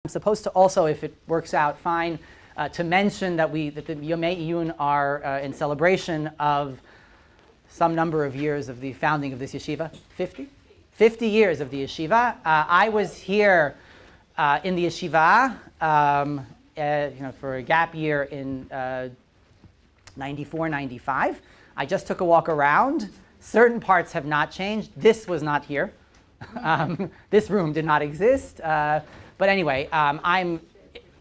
supposed to also, if it works out fine, to mention that the Yemei Iyun are in celebration of some number of years of the founding of this yeshiva. 50? 50 years of the yeshiva. I was here in the yeshiva for a gap year in 94, 95. I just took a walk around. Certain parts have not changed. This was not here. This room did not exist. But anyway,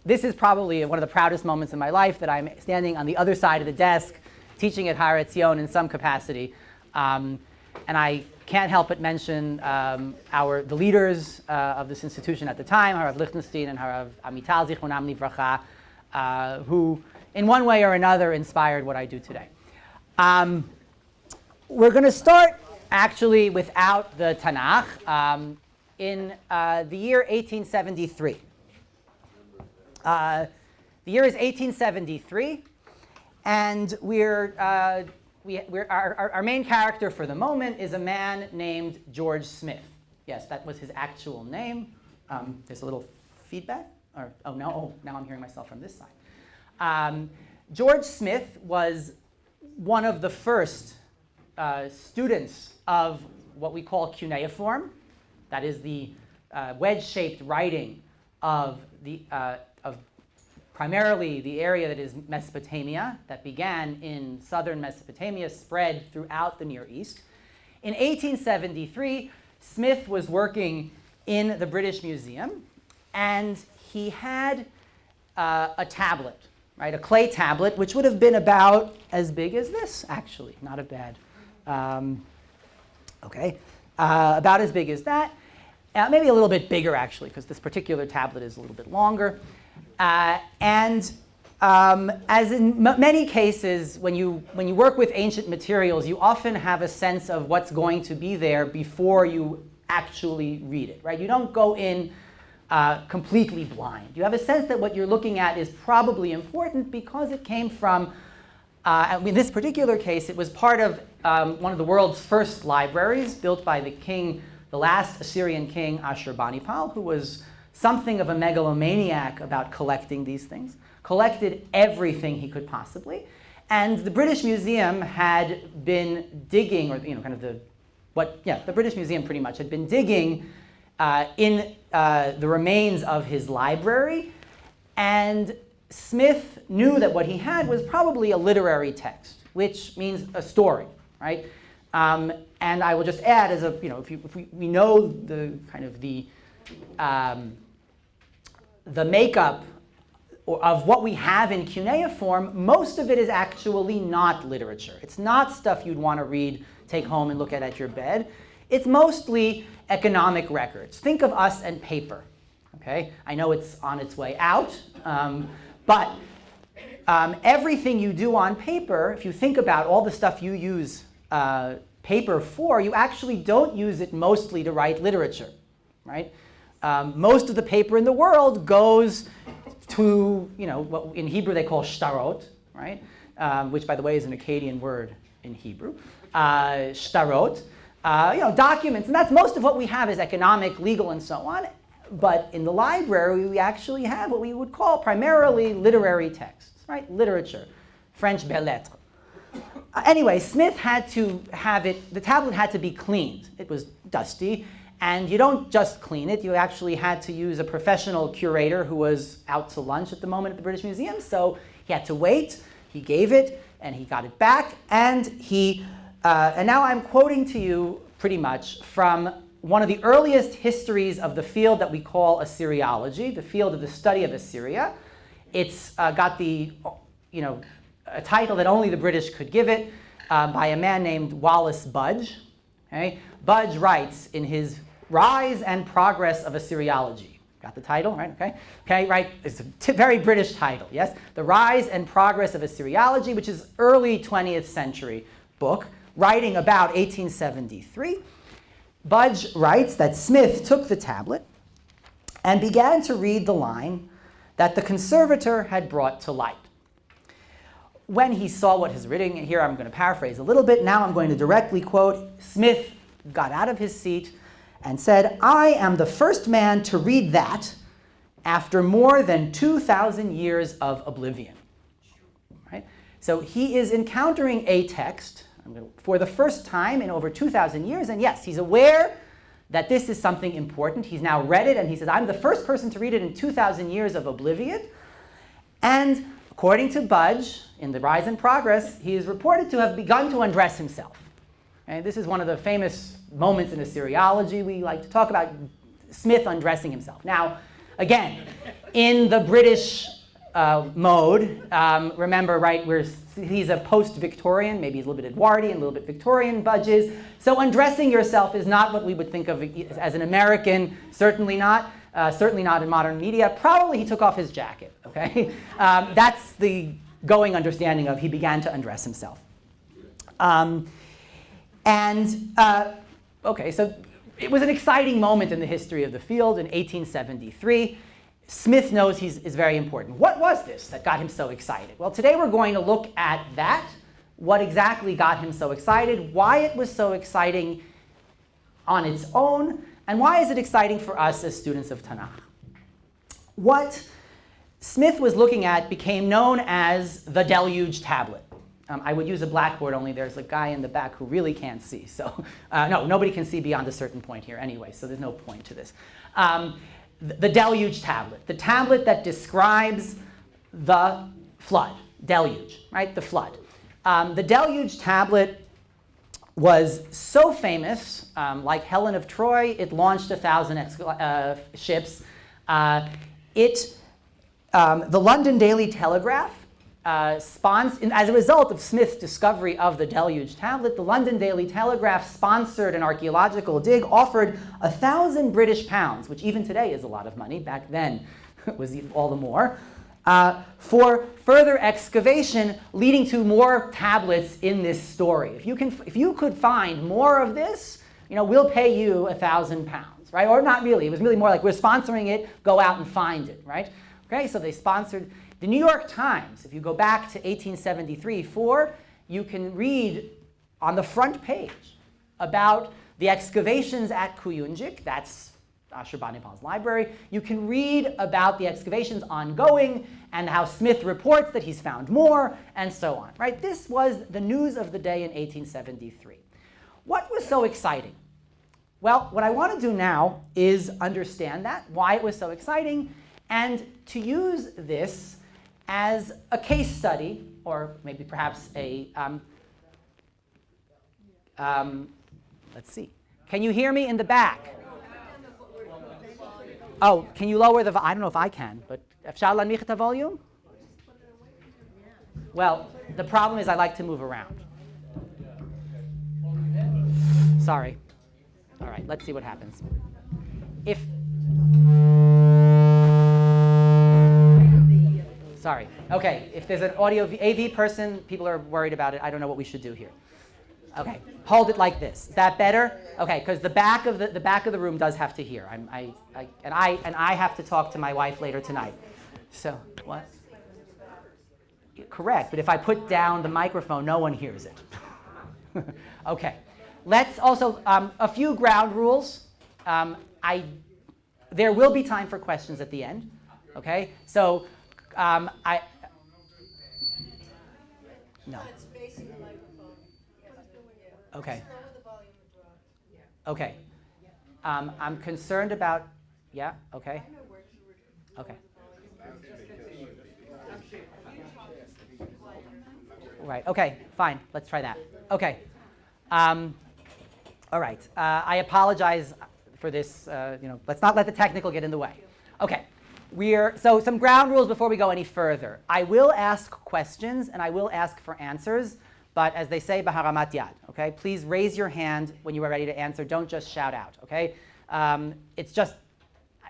this is probably one of the proudest moments in my life, that I'm standing on the other side of the desk teaching at Har Etzion in some capacity. And I can't help but mention the leaders of this institution at the time, Harav Lichtenstein and Harav Amital Zichronam Livracha, who in one way or another inspired what I do today. We're going to start actually without the Tanakh in the year 1873. The year is 1873, and our main character for the moment is a man named George Smith. Yes, that was his actual name. There's a little feedback. Now I'm hearing myself from this side. George Smith was one of the first students of what we call cuneiform. That is the wedge-shaped writing of primarily the area that is Mesopotamia, that began in southern Mesopotamia, spread throughout the Near East. In 1873, Smith was working in the British Museum, and he had a tablet, right, a clay tablet, which would have been about as big as this, actually, not a bad, about as big as that. Maybe a little bit bigger, actually, because this particular tablet is a little bit longer. As in many cases, when you work with ancient materials, you often have a sense of what's going to be there before you actually read it, right? You don't go in completely blind. You have a sense that what you're looking at is probably important because it came from, in this particular case, it was part of one of the world's first libraries built by the last Assyrian king, Ashurbanipal, who was something of a megalomaniac about collecting these things, collected everything he could possibly. And the British Museum had been digging, or the British Museum pretty much had been digging in the remains of his library. And Smith knew that what he had was probably a literary text, which means a story, right? And I will just add, as if we know the kind of the makeup of what we have in cuneiform, most of it is actually not literature. It's not stuff you'd want to read, take home, and look at your bed. It's mostly economic records. Think of us and paper. Okay, I know it's on its way out, but everything you do on paper, if you think about all the stuff you use paper for, you actually don't use it mostly to write literature, right? Most of the paper in the world goes to, what in Hebrew they call shtarot, right? Which, by the way, is an Akkadian word in Hebrew. Shtarot, documents, and that's most of what we have is economic, legal, and so on. But in the library, we actually have what we would call primarily literary texts, right? Literature, French belles lettres. Anyway, Smith had to have the tablet had to be cleaned. It was dusty. And you don't just clean it. You actually had to use a professional curator who was out to lunch at the moment at the British Museum. So he had to wait. He gave it, and he got it back. And and now I'm quoting to you pretty much from one of the earliest histories of the field that we call Assyriology, the field of the study of Assyria. It's got a title that only the British could give it, by a man named Wallace Budge. Okay? Budge writes in his Rise and Progress of Assyriology. Got the title, right? Okay, right. It's a very British title, yes? The Rise and Progress of Assyriology, which is early 20th century book, writing about 1873. Budge writes that Smith took the tablet and began to read the line that the conservator had brought to light. When he saw what his writing, and here I'm going to paraphrase a little bit, now I'm going to directly quote, Smith got out of his seat and said, "I am the first man to read that, after more than 2,000 years of oblivion. Right? So he is encountering a text for the first time in over 2,000 years, and yes, he's aware that this is something important. He's now read it, and he says, I'm the first person to read it in 2,000 years of oblivion. And according to Budge, in The Rise and Progress, he is reported to have begun to undress himself. And this is one of the famous moments in Assyriology. We like to talk about Smith undressing himself. Now, again, in the British mode, remember, right, he's a post-Victorian, maybe he's a little bit Edwardian, a little bit Victorian, Budge is. So undressing yourself is not what we would think of as an American, certainly not in modern media. Probably he took off his jacket, okay? That's the going understanding of he began to undress himself. Okay, so it was an exciting moment in the history of the field in 1873. Smith knows is very important. What was this that got him so excited? Well, today we're going to look at that, what exactly got him so excited, why it was so exciting on its own, and why is it exciting for us as students of Tanakh. What Smith was looking at became known as the Deluge Tablet. I would use a blackboard, only there's a guy in the back who really can't see. So no, nobody can see beyond a certain point here anyway, so there's no point to this. The Deluge Tablet, the tablet that describes the flood, deluge, right, the flood. The Deluge Tablet was so famous, like Helen of Troy, it launched 1,000 ships. The London Daily Telegraph, as a result of Smith's discovery of the Deluge Tablet, the London Daily Telegraph sponsored an archaeological dig, offered 1,000 British pounds, which even today is a lot of money, back then was all the more, for further excavation leading to more tablets in this story. If you could find more of this, we'll pay you 1,000 pounds, right? Or not really. It was really more like we're sponsoring it, go out and find it, right? Okay, so they sponsored. The New York Times, if you go back to 1873-4, you can read on the front page about the excavations at Kuyunjik, that's Ashurbanipal's library. You can read about the excavations ongoing and how Smith reports that he's found more, and so on. Right? This was the news of the day in 1873. What was so exciting? Well, what I want to do now is understand that, why it was so exciting, and to use this as a case study, or maybe perhaps a, let's see. Can you hear me in the back? Oh, can you lower the volume? I don't know if I can, but אפשר להנמיך את הvolume? Well, the problem is I like to move around. Sorry. All right, let's see what happens. Sorry. Okay, if there's an audio AV person, people are worried about it. I don't know what we should do here. Okay, hold it like this. Is that better? Okay, because the back of the room does have to hear. And I have to talk to my wife later tonight. So what? Correct. But if I put down the microphone, no one hears it. Okay. Let's also a few ground rules. There will be time for questions at the end. Okay. So no. Okay. Okay. I'm concerned about. Yeah. Okay. Okay. Right. Okay. Fine. Let's try that. Okay. All right. I apologize for this. Let's not let the technical get in the way. Okay. So some ground rules before we go any further. I will ask questions and I will ask for answers, but as they say, baharamat yad. Okay. Please raise your hand when you are ready to answer. Don't just shout out. Okay. It's just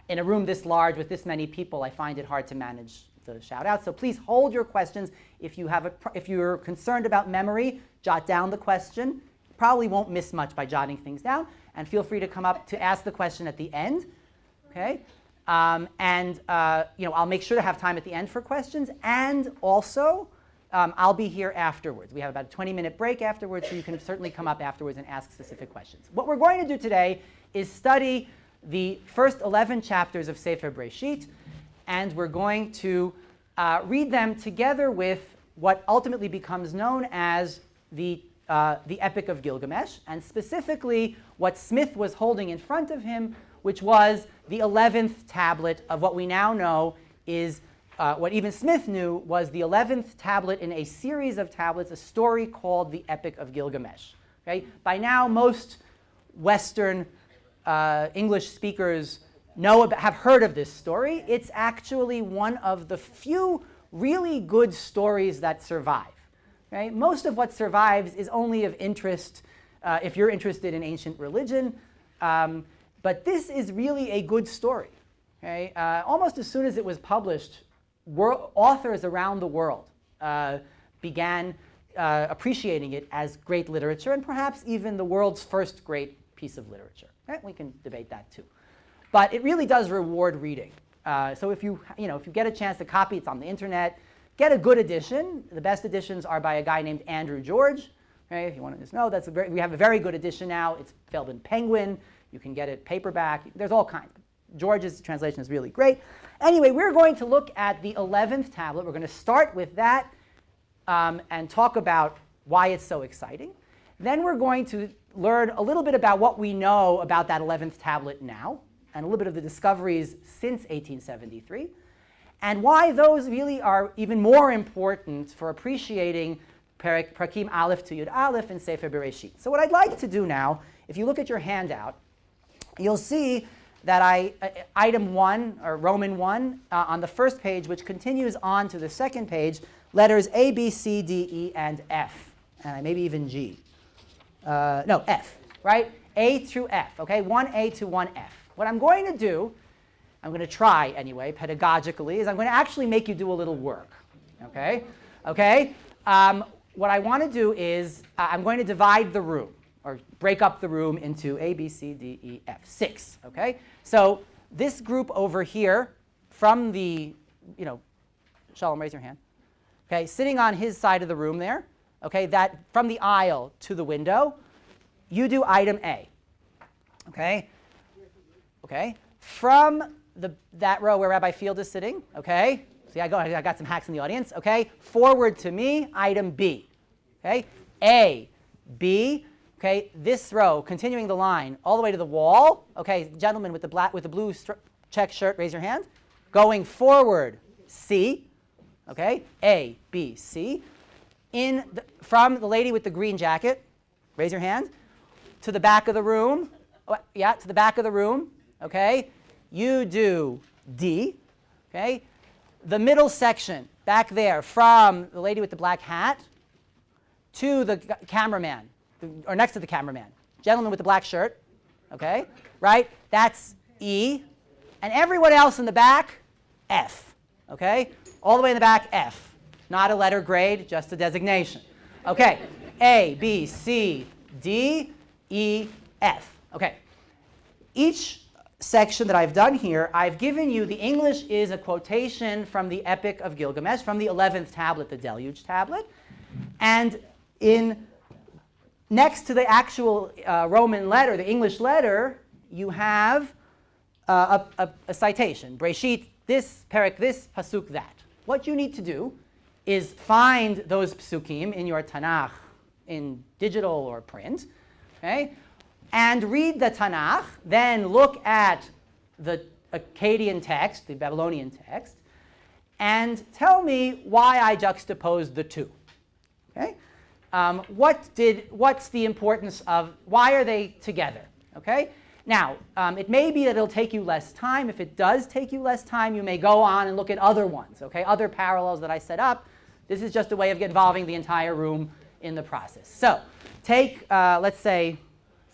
in a room this large with this many people, I find it hard to manage the shout out. So please hold your questions. If you're concerned about memory, jot down the question. Probably won't miss much by jotting things down. And feel free to come up to ask the question at the end. Okay? I'll make sure to have time at the end for questions. And also, I'll be here afterwards. We have about a 20-minute break afterwards, so you can certainly come up afterwards and ask specific questions. What we're going to do today is study the first 11 chapters of Sefer Bereishit. and we're going to read them together with what ultimately becomes known as the Epic of Gilgamesh, and specifically what Smith was holding in front of him, which was the 11th tablet of what we now know is what even Smith knew was the 11th tablet in a series of tablets, a story called the Epic of Gilgamesh. Okay? By now, most Western English speakers have heard of this story. It's actually one of the few really good stories that survive. Okay? Most of what survives is only of interest if you're interested in ancient religion, but this is really a good story. Okay? Almost as soon as it was published, authors around the world began appreciating it as great literature, and perhaps even the world's first great piece of literature. Okay? We can debate that too. But it really does reward reading. So if you get a chance to copy, it's on the internet. Get a good edition. The best editions are by a guy named Andrew George. Okay? If you want to just know, we have a very good edition now. It's available in Penguin. You can get it paperback. There's all kinds. George's translation is really great. Anyway, we're going to look at the 11th tablet. We're going to start with that and talk about why it's so exciting. Then we're going to learn a little bit about what we know about that 11th tablet now, and a little bit of the discoveries since 1873, and why those really are even more important for appreciating Parakim Aleph to Yud Aleph in Sefer Bereishit. So what I'd like to do now, if you look at your handout, you'll see that item 1, or Roman 1, on the first page, which continues on to the second page, letters A, B, C, D, E, and F, and maybe even G. No, F, right? A through F, okay? 1A to 1F. What I'm going to do, I'm going to try anyway, pedagogically, is I'm going to actually make you do a little work, okay? Okay? What I want to do is I'm going to divide the room, or break up the room into A, B, C, D, E, F, 6, okay? So this group over here from the, Shalom, raise your hand. Okay, sitting on his side of the room there, okay, that from the aisle to the window, you do item A, okay? Okay, from that row where Rabbi Field is sitting, okay? See, I got some hacks in the audience, okay? Forward to me, item B, okay? A, B, okay, this row, continuing the line all the way to the wall. Okay, gentleman with the blue check shirt, raise your hand. Going forward, C. Okay, A, B, C. From the lady with the green jacket, raise your hand. To the back of the room. Yeah, to the back of the room. Okay, you do D. Okay, the middle section back there from the lady with the black hat to the cameraman. Or next to the cameraman, gentleman with the black shirt, okay, right? That's E, and everyone else in the back, F, okay? All the way in the back, F. Not a letter grade, just a designation. Okay, A, B, C, D, E, F. Okay, each section that I've done here, I've given you, the English is a quotation from the Epic of Gilgamesh, from the 11th tablet, the Deluge tablet, and next to the actual Roman letter, the English letter, you have a citation. Bereishit, this, Perek, this, Pasuk, that. What you need to do is find those Psukim in your Tanakh, in digital or print, okay? And read the Tanakh, then look at the Akkadian text, the Babylonian text, and tell me why I juxtaposed the two, okay? What's the importance of, why are they together, okay? Now, it may be that it'll take you less time. If it does take you less time, you may go on and look at other ones, okay? Other parallels that I set up. This is just a way of involving the entire room in the process. So, take, let's say,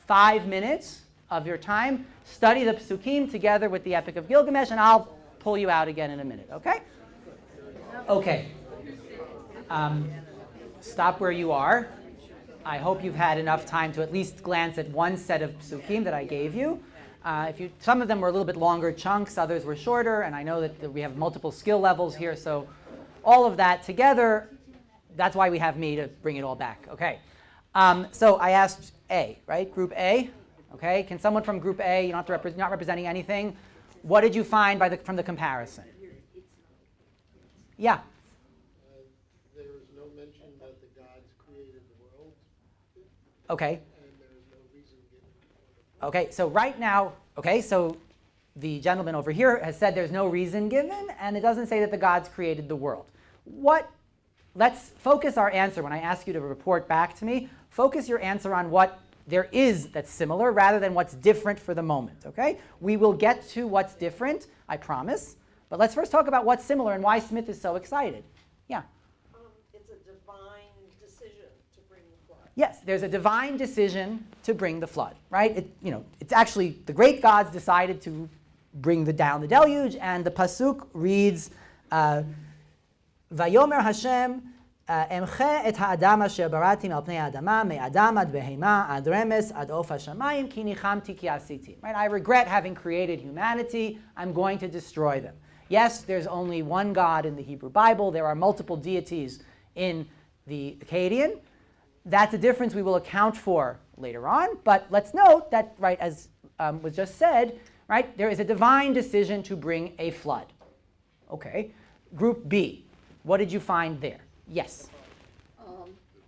5 minutes of your time, study the Psukim together with the Epic of Gilgamesh, and I'll pull you out again in a minute, okay? Okay. Stop where you are. I hope you've had enough time to at least glance at one set of psukim that I gave you. Some of them were a little bit longer chunks, others were shorter, and I know that we have multiple skill levels here, so all of that together, that's why we have me to bring it all back. Okay. So I asked A, right? Group A. Okay. Can someone from Group A, you don't have to not representing anything, what did you find from the comparison? Yeah. There is no mention that the gods created the world. Okay. And there is no reason given. Okay, so right now, so the gentleman over here has said there's no reason given, and it doesn't say that the gods created the world. Let's focus our answer when I ask you to report back to me. Focus your answer on what there is that's similar rather than what's different for the moment, okay? We will get to what's different, I promise. But let's first talk about what's similar and why Smith is so excited. Yeah? It's a divine decision to bring the flood. Yes, there's a divine decision to bring the flood, right? It's actually the great gods decided to bring down the deluge, and the pasuk reads, Vayomer Hashem emche et ha'adam asher barati al pnei ha'adama me'adam ad behema ad remes ad of hashamayim ki nichamti ki asiti. Right? I regret having created humanity. I'm going to destroy them. Yes, there's only one God in the Hebrew Bible. There are multiple deities in the Akkadian. That's a difference we will account for later on. But let's note that, right, as was just said, right, there is a divine decision to bring a flood. Okay. Group B, what did you find there? Yes.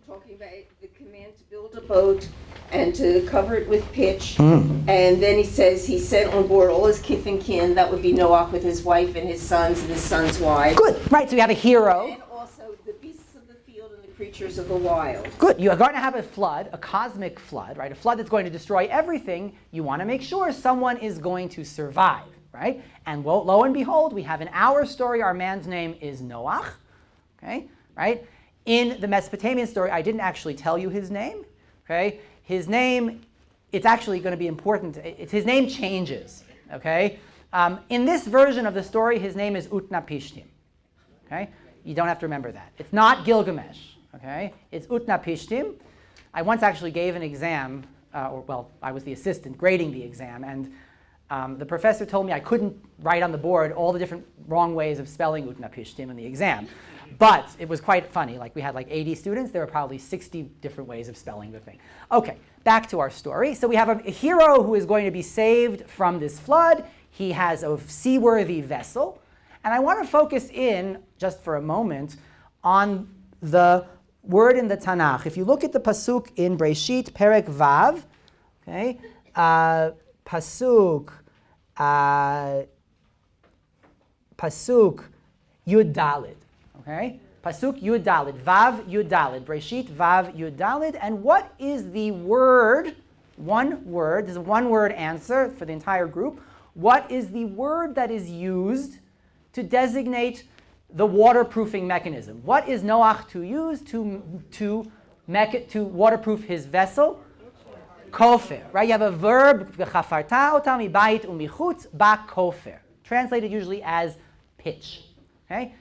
Talking about the command to build a boat and to cover it with pitch. And then he says he sent on board all his kith and kin. That would be Noach with his wife and his sons' wives. Good. Right, so you have a hero. And also the beasts of the field and the creatures of the wild. Good. You are going to have a flood, a cosmic flood, right? A flood that's going to destroy everything. You want to make sure someone is going to survive, right? And lo and behold, we have in our story, our man's name is Noach, okay, right? In the Mesopotamian story, I didn't actually tell you his name, okay? His name, it's actually going to be important. His name changes, okay? In this version of the story, his name is Utnapishtim, okay? You don't have to remember that. It's not Gilgamesh, okay? It's Utnapishtim. I once actually gave an exam, I was the assistant grading the exam, and the professor told me I couldn't write on the board all the different wrong ways of spelling Utnapishtim in the exam. But it was quite funny. Like we had like 80 students. There were probably 60 different ways of spelling the thing. Okay, back to our story. So we have a hero who is going to be saved from this flood. He has a seaworthy vessel. And I want to focus in, just for a moment, on the word in the Tanakh. If you look at the pasuk in Bereishit, Perek Vav, okay, pasuk Yud Dalid. Okay, pasuk Yud Dalid, Vav Yud Dalid, Bereishit Vav Yud Dalid, and what is the word? One word. This is a one-word answer for the entire group. What is the word that is used to designate the waterproofing mechanism? What is Noach to use to waterproof his vessel? Kofer. Right? You have a verb v'chafarta otam mibayit umichutz ba kofer, translated usually as pitch. Okay.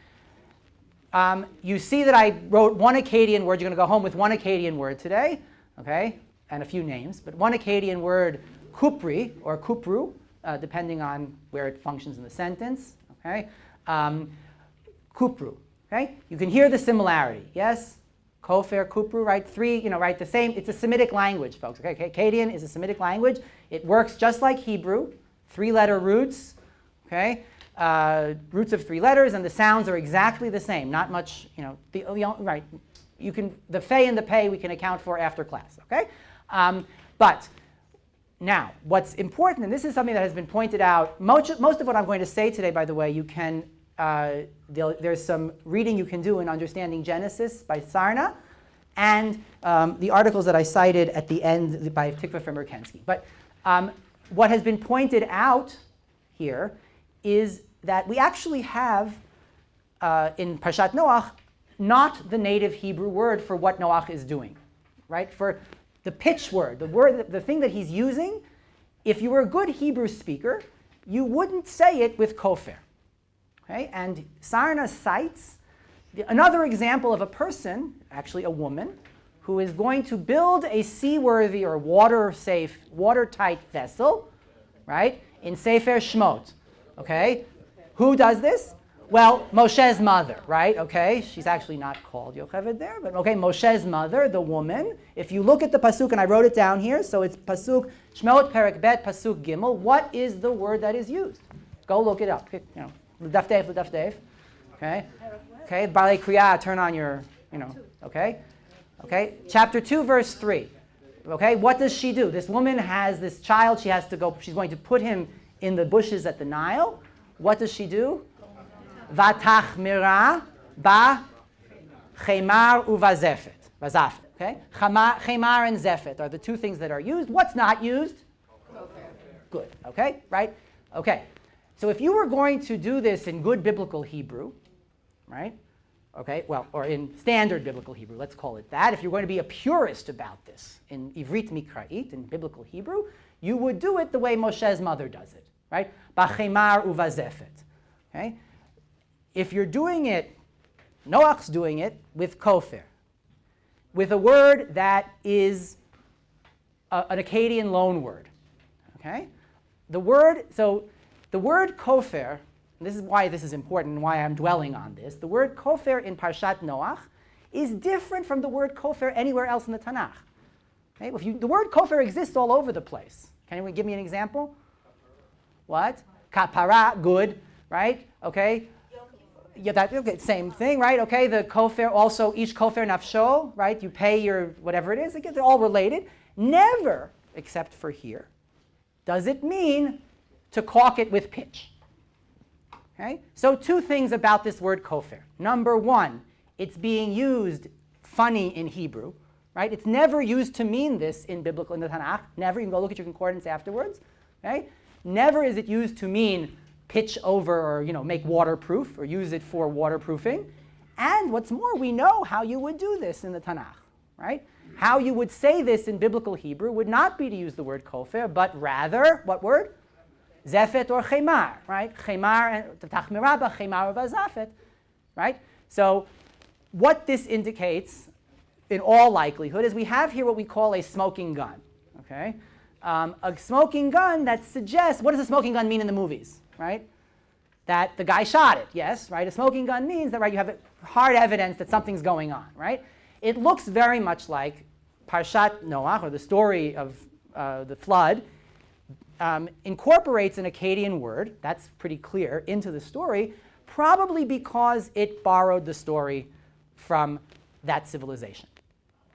You see that I wrote one Akkadian word. You're going to go home with one Akkadian word today, okay, and a few names. But one Akkadian word, kupri, or kupru, depending on where it functions in the sentence, okay. Kupru, okay. You can hear the similarity, yes? Kofer, kupru, right? Three, right, the same. It's a Semitic language, folks, okay. Akkadian is a Semitic language. It works just like Hebrew, three-letter roots, okay. Roots of three letters, and the sounds are exactly the same. Not much, right. You can, the fe and the pay we can account for after class, okay? But now, what's important, and this is something that has been pointed out, most of what I'm going to say today, by the way, you can, there's some reading you can do in Understanding Genesis by Sarna, and the articles that I cited at the end by Tikva from Merkensky. But what has been pointed out here is that we actually have, in Parshat Noach, not the native Hebrew word for what Noach is doing, right? For the pitch word, the thing that he's using, if you were a good Hebrew speaker, you wouldn't say it with kofer, okay? And Sarna cites another example of a person, actually a woman, who is going to build a seaworthy or water-safe, watertight vessel, right, in Sefer Shmot. Okay, who does this? Well, Moshe's mother, right? Okay, she's actually not called Yocheved there, but okay, Moshe's mother, the woman. If you look at the pasuk, and I wrote it down here, so it's pasuk Shmot Perek Bet pasuk Gimel. What is the word that is used? Go look it up. L'daf Dev. Okay? Okay, Balei Kriya, turn on your, okay? Okay, chapter 2, verse 3. Okay, what does she do? This woman has this child, she's going to put him in the bushes at the Nile. What does she do? Vatachmira ba chemar uvazefet. Vazafet. Okay? Chemar and zefet are the two things that are used. What's not used? Good. Okay? Right? Okay. So if you were going to do this in good biblical Hebrew, right? Okay, well, or in standard biblical Hebrew, let's call it that. If you're going to be a purist about this in Ivrit Mikra'it, in biblical Hebrew, you would do it the way Moshe's mother does it, right? Bachemar uvazefet. Okay? If you're doing it, Noach's doing it with kofir, with a word that is an Akkadian loan word. Okay? The word kofir, and this is why this is important and why I'm dwelling on this. The word kofir in Parshat Noach is different from the word kofir anywhere else in the Tanakh. Okay? The word kofir exists all over the place. Can anyone give me an example? What? Kapara, good, right? Okay. Yeah, okay, same thing, right? Okay, the kofir also, each kofir nafsho, right? You pay your whatever it is. Again, they're all related. Never, except for here, does it mean to caulk it with pitch. Okay? So two things about this word kofir. Number one, it's being used funny in Hebrew, right? It's never used to mean this in the Tanakh. Never. You can go look at your concordance afterwards. Okay? Never is it used to mean pitch over or make waterproof or use it for waterproofing. And what's more, we know how you would do this in the Tanakh, right? How you would say this in biblical Hebrew would not be to use the word kofir, but rather, what word? Zefet or chemar, right? Chemar, tachmiraba, chemar or zafet, right? So what this indicates, in all likelihood, is we have here what we call a smoking gun, okay? A smoking gun that suggests, what does a smoking gun mean in the movies, right? That the guy shot it, yes, right? A smoking gun means that, right, you have hard evidence that something's going on, right? It looks very much like Parshat Noach, or the story of the flood, incorporates an Akkadian word, that's pretty clear, into the story, probably because it borrowed the story from that civilization.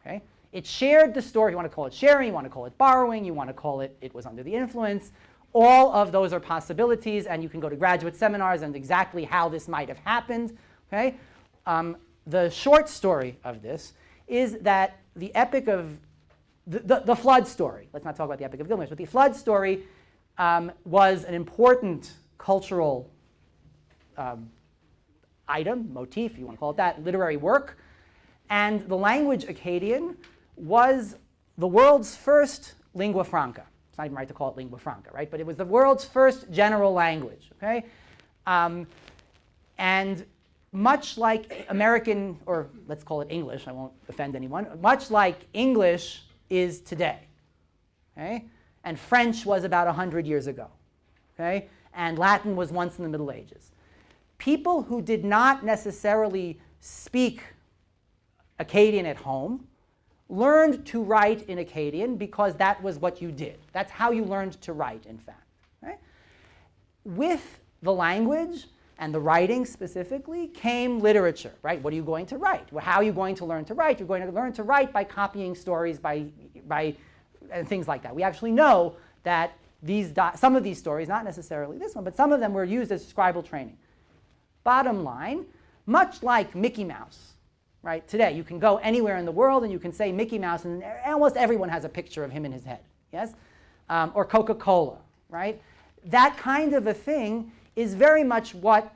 Okay? It shared the story. You want to call it sharing, you want to call it borrowing, you want to call it was under the influence. All of those are possibilities, and you can go to graduate seminars and exactly how this might have happened. Okay? The short story of this is that the epic of the flood story, let's not talk about the epic of Gilgamesh, but the flood story was an important cultural item, motif, you want to call it that, literary work. And the language Akkadian was the world's first lingua franca. It's not even right to call it lingua franca, right? But it was the world's first general language, okay? And much like American, or let's call it English, I won't offend anyone, much like English is today, okay? And French was about 100 years ago, okay? And Latin was once in the Middle Ages. People who did not necessarily speak Akkadian at home learned to write in Akkadian because that was what you did. That's how you learned to write, in fact. Right? With the language and the writing specifically came literature, right? What are you going to write? Well, how are you going to learn to write? You're going to learn to write by copying stories, by and things like that. We actually know that some of these stories, not necessarily this one, but some of them were used as scribal training. Bottom line, much like Mickey Mouse, right? Today, you can go anywhere in the world and you can say Mickey Mouse, and almost everyone has a picture of him in his head, yes? Or Coca-Cola, right? That kind of a thing is very much what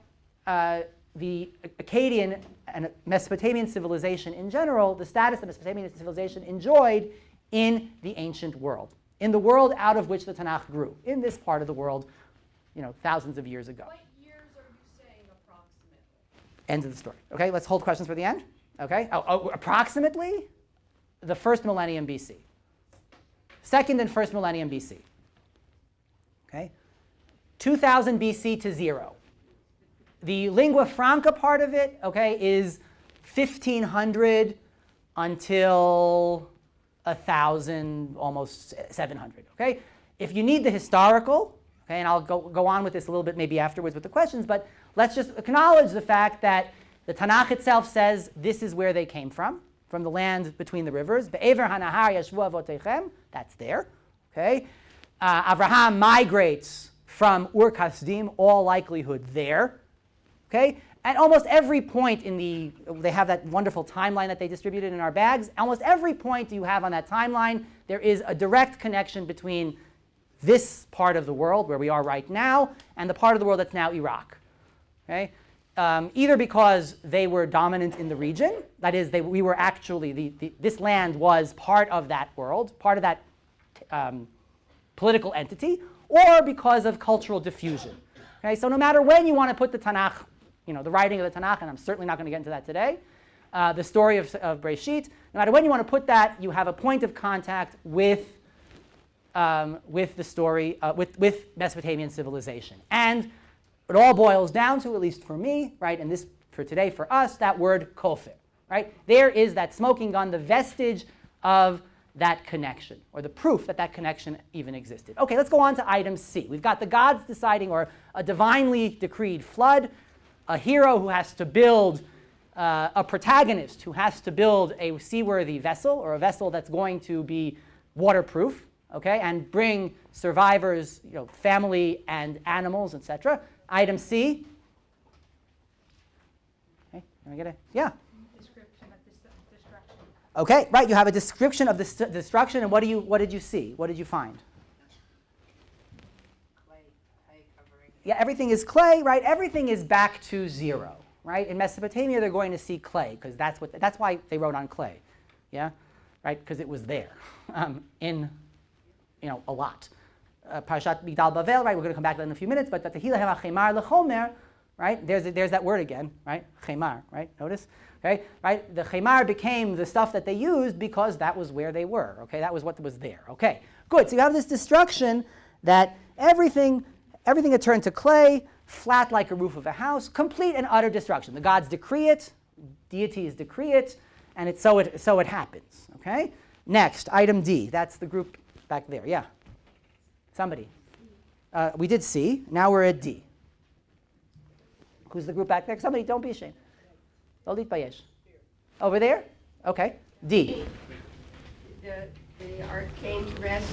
the Akkadian and Mesopotamian civilization in general, the status of Mesopotamian civilization enjoyed in the ancient world, in the world out of which the Tanakh grew, in this part of the world, thousands of years ago. What years are you saying approximately? End of the story. Okay, let's hold questions for the end. Okay, approximately the first millennium BC. Second and first millennium BC. Okay, 2000 BC to 0. The lingua franca part of it, okay, is 1500 until 1000, almost 700. Okay, if you need the historical, Okay, and I'll go on with this a little bit maybe afterwards with the questions, but let's just acknowledge the fact that the Tanakh itself says this is where they came from the land between the rivers. Be'ever hanahar yashvu avotechem, that's there. Okay, Avraham migrates from Ur Kasdim, all likelihood there. Okay, at almost every point they have that wonderful timeline that they distributed in our bags. Almost every point you have on that timeline, there is a direct connection between this part of the world where we are right now and the part of the world that's now Iraq. Okay? Either because they were dominant in the region, that is, we were actually, this land was part of that world, part of that political entity, or because of cultural diffusion. Okay? So no matter when you want to put the Tanakh, the writing of the Tanakh, and I'm certainly not going to get into that today, the story of Bereishit, no matter when you want to put that, you have a point of contact with the story, with Mesopotamian civilization. And it all boils down to, at least for me, right, and this for today, for us, that word kofir, right? There is that smoking gun, the vestige of that connection, or the proof that that connection even existed. Okay, let's go on to item C. We've got the gods deciding, or a divinely decreed flood, a hero who has to build, a protagonist who has to build a seaworthy vessel, or a vessel that's going to be waterproof, okay, and bring survivors, family and animals, etc. Item C. Okay, can I get it? Yeah. Description of destruction. Okay, right. You have a description of the destruction, and what did you see? What did you find? Clay covering. Yeah, everything is clay, right? Everything is back to zero, right? In Mesopotamia, they're going to see clay because that's why they wrote on clay, yeah, right? Because it was there, in a lot. Parashat Migdal Bavel, right? We're going to come back to that in a few minutes. But Tehillah Chemar Lechomer, right? There's that word again, right? Chemar, right? Notice, okay, right? The Chemar became the stuff that they used because that was where they were. Okay, that was what was there. Okay, good. So you have this destruction that everything had turned to clay, flat like a roof of a house, complete and utter destruction. The gods decree it, deities decree it, and so it happens. Okay. Next, item D. That's the group back there. Yeah. Somebody. We did C. Now we're at D. Who's the group back there? Somebody, don't be ashamed. Don't payesh. Over there? Okay. D. The ark came to rest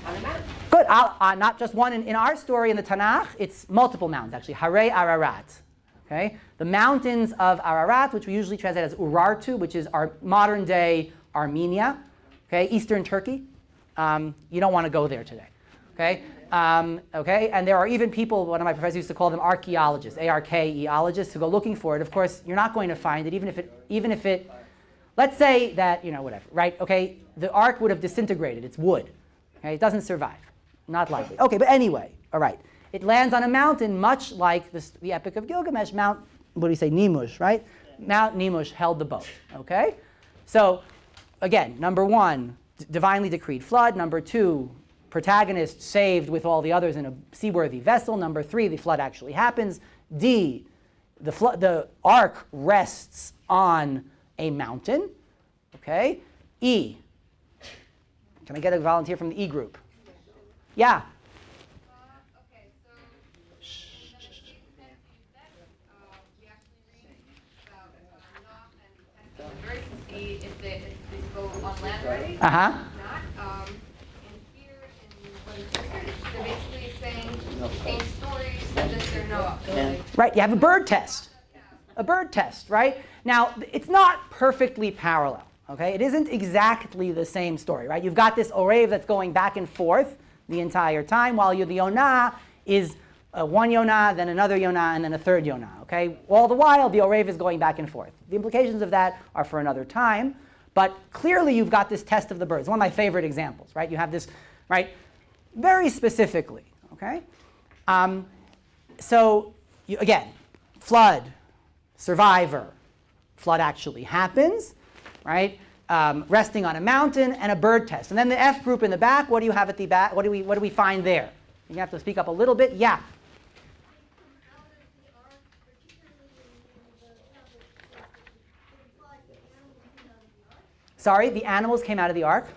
on a mountain. Good. Not just one. In our story in the Tanakh, it's multiple mountains, actually. Harei Ararat. Okay? The mountains of Ararat, which we usually translate as Urartu, which is our modern-day Armenia. Okay? Eastern Turkey. You don't want to go there today, okay? Okay, and there are even people, one of my professors used to call them archaeologists, A-R-K-E-ologists, who go looking for it. Of course, you're not going to find it, even if it, let's say that, whatever, right? Okay, the ark would have disintegrated. It's wood, okay? It doesn't survive, not likely. Okay, but anyway, all right. It lands on a mountain much like the Epic of Gilgamesh, Mount, what do you say, Nimush, right? Mount Nimush held the boat, okay? So, again, number one, divinely decreed flood. Number two, protagonist saved with all the others in a seaworthy vessel. Number three, the flood actually happens. D, the ark rests on a mountain. Okay. E, can I get a volunteer from the E group? Yeah. Okay, so in the case that we actually read about Noach and testing the birds to see if they go on land already. Uh-huh. Not. In here, in what is research, they're basically saying the same stories as if they're Noach. Right, you have a bird test. A bird test, right? Now, it's not perfectly parallel, okay? It isn't exactly the same story, right? You've got this orev that's going back and forth the entire time, while the Yonah is one Yonah, then another Yonah, and then a third Yonah, okay? All the while, the orev is going back and forth. The implications of that are for another time, but clearly you've got this test of the birds. One of my favorite examples, right? You have this, right, very specifically, okay? Again, flood, survivor, flood actually happens, right? Resting on a mountain, and a bird test. And then the F group in the back, what do you have at the back? What do we find there? You have to speak up a little bit. Yeah. Sorry, the animals came out of the ark?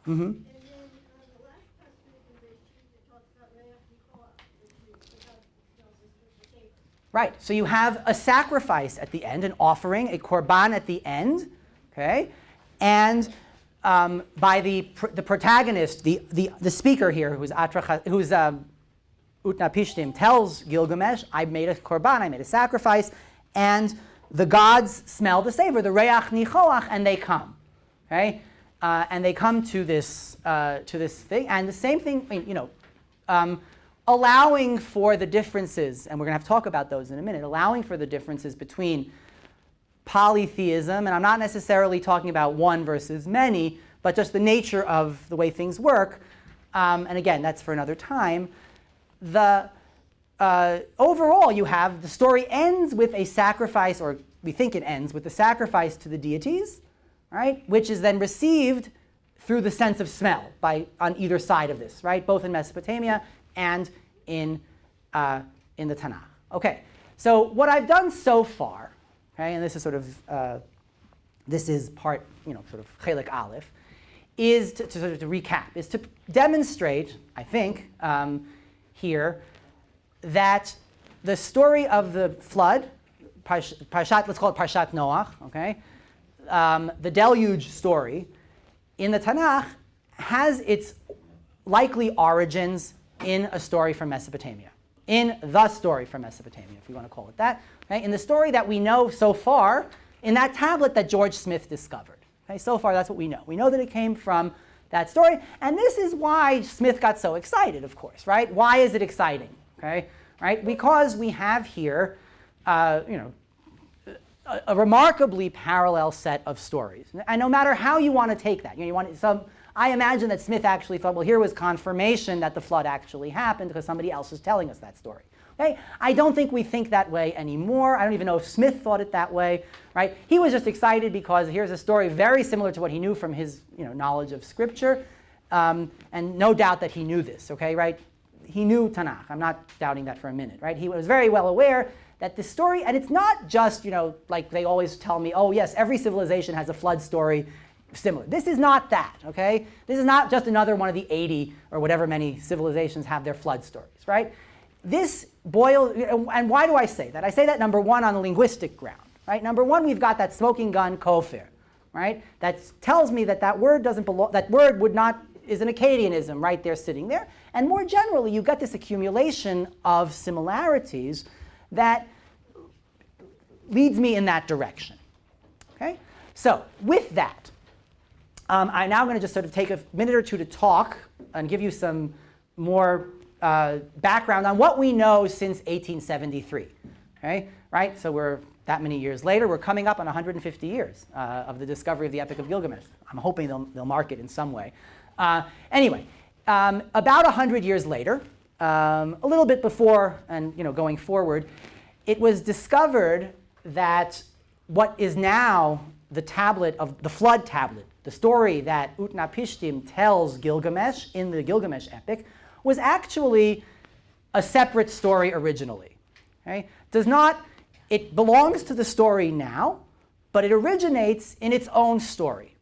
Mm-hmm. Right, so you have a sacrifice at the end, an offering, a korban at the end, okay? And by the protagonist, the speaker here, who's Utnapishtim, tells Gilgamesh, I made a korban, I made a sacrifice, and the gods smell the savor, the reach nichoach, and they come, okay? And they come to this thing, and the same thing, I mean, allowing for the differences, and we're going to have to talk about those in a minute, allowing for the differences between polytheism, and I'm not necessarily talking about one versus many, but just the nature of the way things work, and again, that's for another time. Overall, you have the story ends with a sacrifice, or we think it ends with the sacrifice to the deities, right? Which is then received through the sense of smell on either side of this, right? Both in Mesopotamia and in the Tanakh. Okay, so what I've done so far, okay, and this is sort of this is part, sort of chelik aleph, is to recap, is to demonstrate, I think, here, that the story of the flood, Parshat, let's call it Parshat Noach, okay, the deluge story in the Tanakh has its likely origins in a story from Mesopotamia, in the story from Mesopotamia, if we want to call it that, okay, in the story that we know so far, in that tablet that George Smith discovered. Okay, so far that's what we know. We know that it came from that story, and this is why Smith got so excited, of course, right? Why is it exciting? Okay, right? Because we have here, a remarkably parallel set of stories, and no matter how you want to take that, I imagine that Smith actually thought, well, here was confirmation that the flood actually happened because somebody else is telling us that story. Okay, I don't think we think that way anymore. I don't even know if Smith thought it that way, right? He was just excited because here's a story very similar to what he knew from his, knowledge of Scripture, and no doubt that he knew this. Okay, right? He knew Tanakh. I'm not doubting that for a minute, right? He was very well aware that the story, and it's not just, like they always tell me, oh yes, every civilization has a flood story similar. This is not that, okay? This is not just another one of the 80 or whatever many civilizations have their flood stories, right? This boils, and why do I say that? I say that, number one, on a linguistic ground, right? Number one, we've got that smoking gun kofir, right? That tells me that word doesn't belong, that word is an Akkadianism right there sitting there. And more generally, you've got this accumulation of similarities that leads me in that direction, okay? So with that, I'm now going to just sort of take a minute or two to talk and give you some more background on what we know since 1873. Okay, right? So we're that many years later. We're coming up on 150 years of the discovery of the Epic of Gilgamesh. I'm hoping they'll mark it in some way. Anyway, about 100 years later, a little bit before and going forward, it was discovered that what is now the tablet of the flood tablet, the story that Utnapishtim tells Gilgamesh in the Gilgamesh epic, was actually a separate story originally. Okay? It belongs to the story now, but it originates in its own story.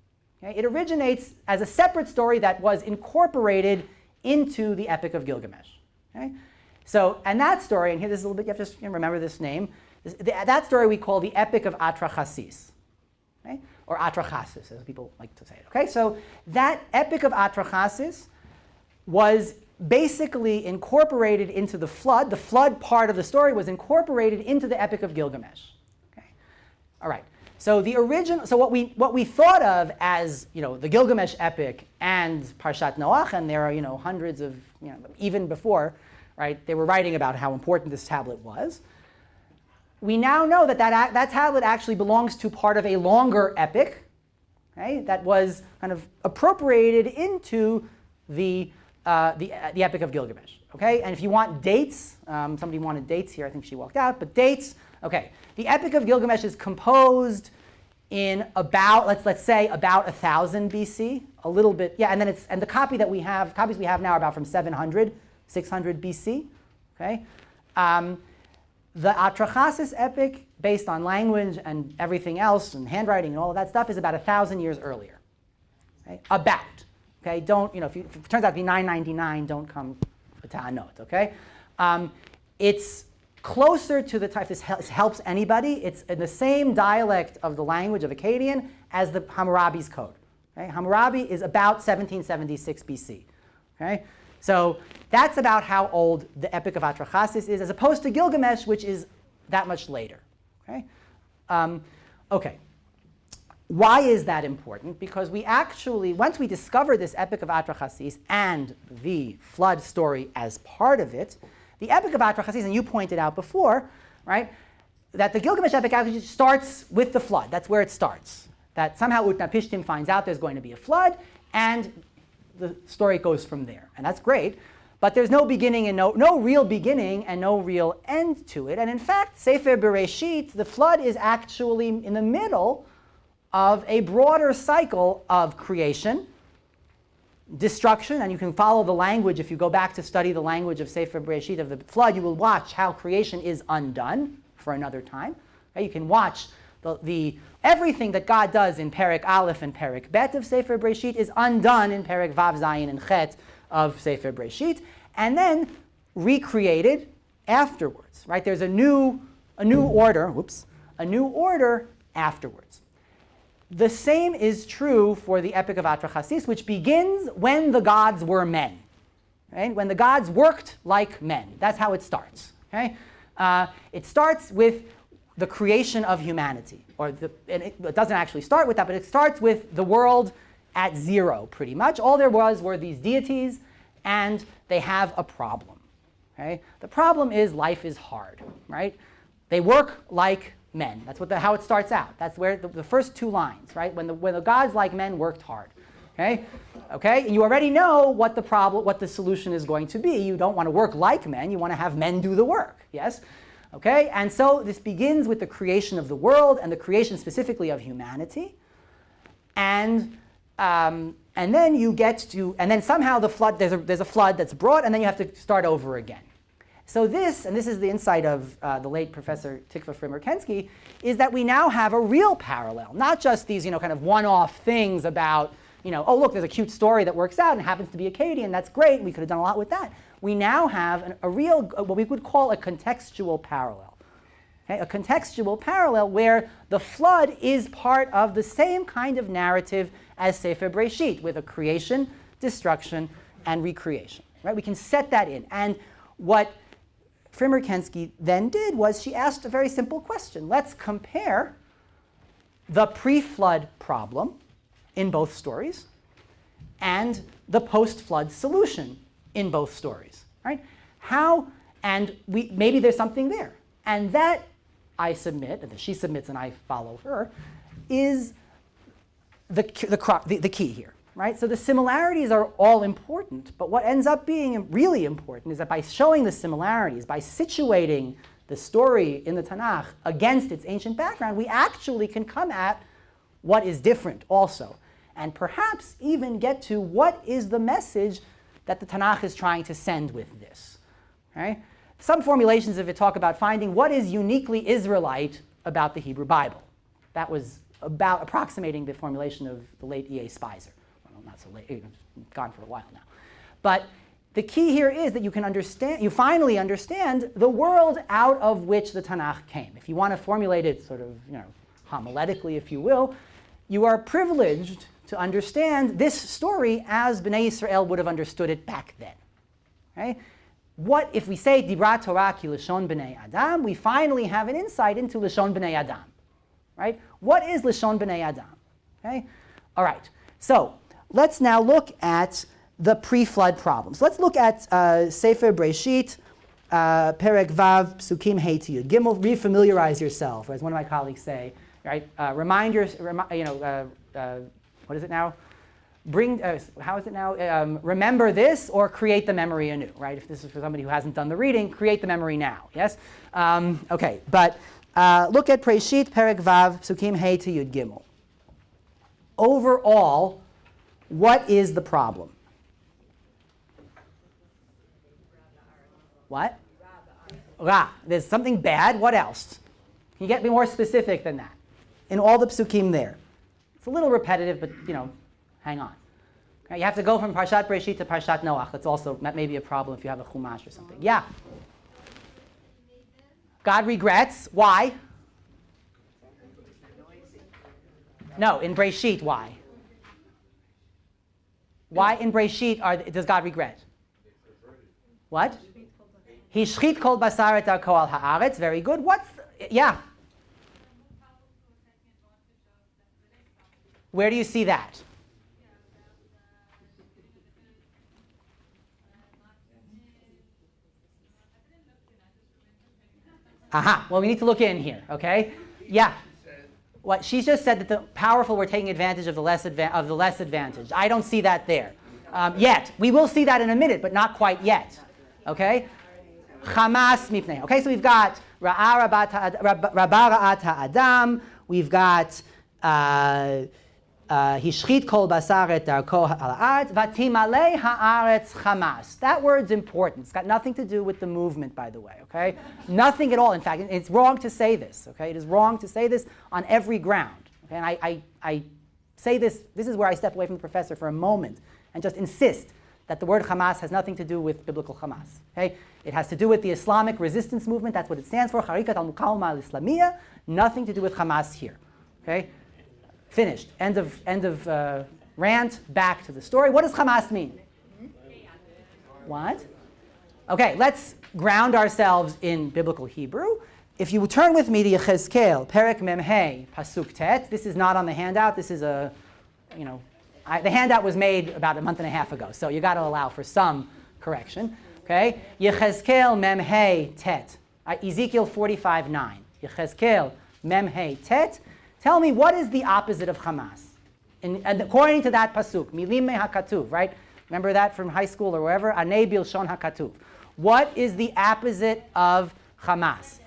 Okay? It originates as a separate story that was incorporated into the Epic of Gilgamesh. Okay? So, and that story, and here this is a little bit, you have to remember this name, that story we call the Epic of Atrahasis. Okay? Or Atrahasis, as people like to say it. Okay? So that Epic of Atrahasis was basically incorporated into the flood part of the story was incorporated into the Epic of Gilgamesh. Okay, all right. So what we thought of as the Gilgamesh epic and Parshat Noach, and there are hundreds of even before, right? They were writing about how important this tablet was. We now know that tablet actually belongs to part of a longer epic, okay, that was kind of appropriated into the Epic of Gilgamesh, okay? And if you want dates, somebody wanted dates here, I think she walked out, but dates, okay. The Epic of Gilgamesh is composed in about, let's say, about 1000 BC, a little bit, yeah, and the copies we have now are about from 600 BC, okay? The Atrahasis epic, based on language and everything else, and handwriting and all of that stuff, is about 1,000 years earlier, okay? About. Okay, don't, if it turns out to be 999, don't come to a note, okay? It's closer to the type, this helps anybody, it's in the same dialect of the language of Akkadian as the Hammurabi's code. Okay? Hammurabi is about 1776 BC. Okay? So that's about how old the Epic of Atrahasis is, as opposed to Gilgamesh, which is that much later. Okay? Okay. Why is that important? Because we actually, once we discover this Epic of Atrahasis and the flood story as part of it, the Epic of Atrahasis, and you pointed out before, right, that the Gilgamesh epic actually starts with the flood. That's where it starts. That somehow Utnapishtim finds out there's going to be a flood, and the story goes from there. And that's great, but there's no beginning and no real beginning and no real end to it. And in fact, Sefer Bereishit, the flood is actually in the middle of a broader cycle of creation, destruction, and you can follow the language. If you go back to study the language of Sefer Bereishit of the flood, you will watch how creation is undone for another time. Okay? You can watch the everything that God does in Perek Aleph and Perek Bet of Sefer Bereishit is undone in Perek Vav Zayin and Chet of Sefer Bereishit, and then recreated afterwards. Right? There's a new order. A new order afterwards. The same is true for the Epic of Atrahasis, which begins when the gods were men. Right? When the gods worked like men. That's how it starts. Okay? It starts with the creation of humanity. And it doesn't actually start with that, but it starts with the world at zero, pretty much. All there were these deities, and they have a problem. Okay? The problem is life is hard. Right? They work like men. That's how it starts out. That's where the first two lines, right? When the gods like men worked hard. Okay? Okay? And you already know what the solution is going to be. You don't want to work like men. You want to have men do the work. Yes? Okay? And so this begins with the creation of the world and the creation specifically of humanity. And then you get to, and then somehow the flood, there's a flood that's brought, and then you have to start over again. So this is the insight of the late Professor Tikva Frimmer-Kensky, is that we now have a real parallel, not just these kind of one-off things about, oh look, there's a cute story that works out and happens to be Akkadian, that's great, we could have done a lot with that. We now have a real, what we would call a contextual parallel. Okay? A contextual parallel where the flood is part of the same kind of narrative as Sefer Bereishit, with a creation, destruction, and recreation. Right? We can set that in. And what Frimmer-Kensky then did was she asked a very simple question. Let's compare the pre-flood problem in both stories and the post-flood solution in both stories. Right? Maybe there's something there. And that I submit, and that she submits and I follow her, is the key here. Right? So the similarities are all important, but what ends up being really important is that by showing the similarities, by situating the story in the Tanakh against its ancient background, we actually can come at what is different also, and perhaps even get to what is the message that the Tanakh is trying to send with this. Right? Some formulations of it talk about finding what is uniquely Israelite about the Hebrew Bible. That was about approximating the formulation of the late E.A. Spicer. Not so late, it's gone for a while now. But the key here is that you finally understand the world out of which the Tanakh came. If you want to formulate it sort of, homiletically, if you will, you are privileged to understand this story as Bnei Yisrael would have understood it back then. Okay? What if we say Dibra Torah ki Lashon Bnei Adam, we finally have an insight into Lashon Bnei Adam. Right? What is Lashon Bnei Adam? Okay? All right. So let's now look at the pre-flood problems. Let's look at Sefer Bereishit, Perek Vav, Psukim Hey to Yud Gimel. Refamiliarize yourself, or as one of my colleagues say. Right? What is it now? How is it now? Remember this or create the memory anew. Right? If this is for somebody who hasn't done the reading, create the memory now. Yes. Okay. But look at Bereishit, Perek Vav, Psukim Hey to Yud Gimel. Overall, what is the problem? What? Ra. There's something bad. What else? Can you get me more specific than that? In all the psukim there. It's a little repetitive, but hang on. Okay, you have to go from Parshat Bereishit to Parshat Noach. That may be a problem if you have a Chumash or something. Yeah? God regrets. Why? No, in Bereishit, why? Why in Bereishit does God regret? What? Hishchit kol basar et darko al haaretz. Very good. Yeah. Where do you see that? Aha. Well, we need to look in here, okay? Yeah. What she just said that the powerful were taking advantage of the less advantaged. I don't see that there yet. We will see that in a minute, but not quite yet. Okay. Hamas mipnei. Okay, so we've got Rabba ra'at ha'adam. We've got Hishchit kol basar et darko ha'aretz v'timalei ha'aretz Hamas. That word's important. It's got nothing to do with the movement, by the way. Okay, nothing at all. In fact, it's wrong to say this. Okay, it is wrong to say this on every ground. Okay, and I say this. This is where I step away from the professor for a moment and just insist that the word Hamas has nothing to do with biblical Hamas. Okay, it has to do with the Islamic resistance movement. That's what it stands for. Harikat al-Muqawama al-Islamiyya. Nothing to do with Hamas here. Okay. Finished. End of rant. Back to the story. What does Hamas mean? What? Okay, let's ground ourselves in biblical Hebrew. If you turn with me to Yechezkel, Perek Memhei, Pasuk Tet. This is not on the handout. This is the handout was made about a month and a half ago, so you got to allow for some correction. Okay, Yechezkel Memhei Tet. Ezekiel 45:9. Yechezkel Memhei Tet. Tell me, what is the opposite of Hamas? And according to that pasuk, milim me hakatuv, right? Remember that from high school or wherever? Anei bilshon hakatuv. What is the opposite of Hamas?